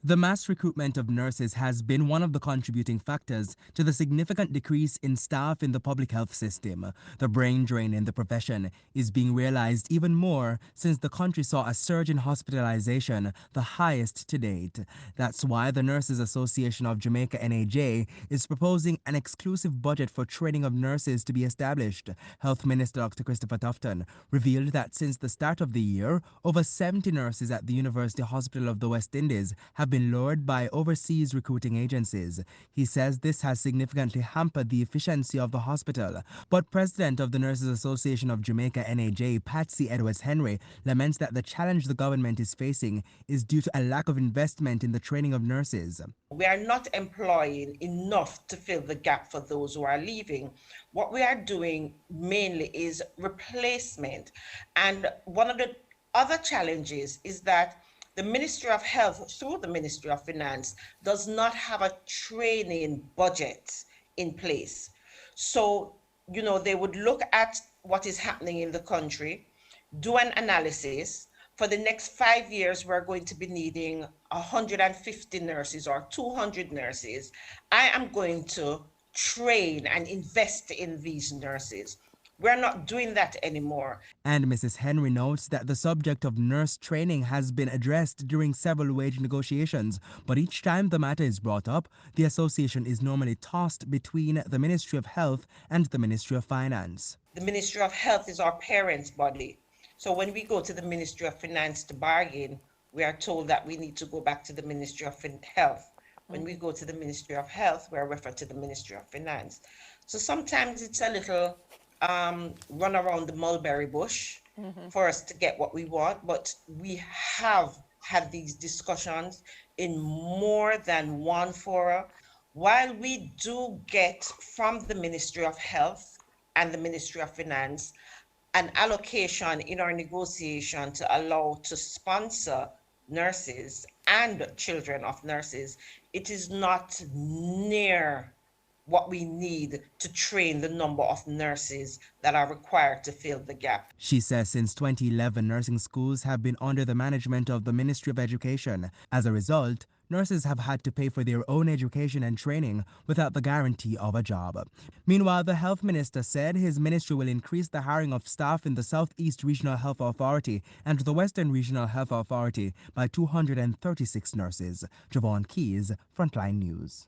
The mass recruitment of nurses has been one of the contributing factors to the significant decrease in staff in the public health system. The brain drain in the profession is being realized even more since the country saw a surge in hospitalization, the highest to date. That's why the Nurses Association of Jamaica (NAJ) is proposing an exclusive budget for training of nurses to be established. Health Minister Dr. Christopher Tufton revealed that since the start of the year, over 70 nurses at the University Hospital of the West Indies have been lured by overseas recruiting agencies. He says this has significantly hampered the efficiency of the hospital. But President of the Nurses Association of Jamaica (NAJ), Patsy Edwards Henry, laments that the challenge the government is facing is due to a lack of investment in the training of nurses. We are not employing enough to fill the gap for those who are leaving. What we are doing mainly is replacement. And one of the other challenges is that the Ministry of Health, through the Ministry of Finance, does not have a training budget in place. So, they would look at what is happening in the country, do an analysis. For the next 5 years, we're going to be needing 150 nurses or 200 nurses. I am going to train and invest in these nurses. We're not doing that anymore. And Mrs. Henry notes that the subject of nurse training has been addressed during several wage negotiations, but each time the matter is brought up, the association is normally tossed between the Ministry of Health and the Ministry of Finance. The Ministry of Health is our parents' body. So when we go to the Ministry of Finance to bargain, we are told that we need to go back to the Ministry of Health. When we go to the Ministry of Health, we are referred to the Ministry of Finance. So sometimes it's a little run around the mulberry bush for us to get what we want, but we have had these discussions in more than one forum. While we do get from the Ministry of Health and the Ministry of Finance an allocation in our negotiation to allow to sponsor nurses and children of nurses, it is not near what we need to train the number of nurses that are required to fill the gap. She says since 2011, nursing schools have been under the management of the Ministry of Education. As a result, nurses have had to pay for their own education and training without the guarantee of a job. Meanwhile, the health minister said his ministry will increase the hiring of staff in the Southeast Regional Health Authority and the Western Regional Health Authority by 236 nurses. Javon Keys, Frontline News.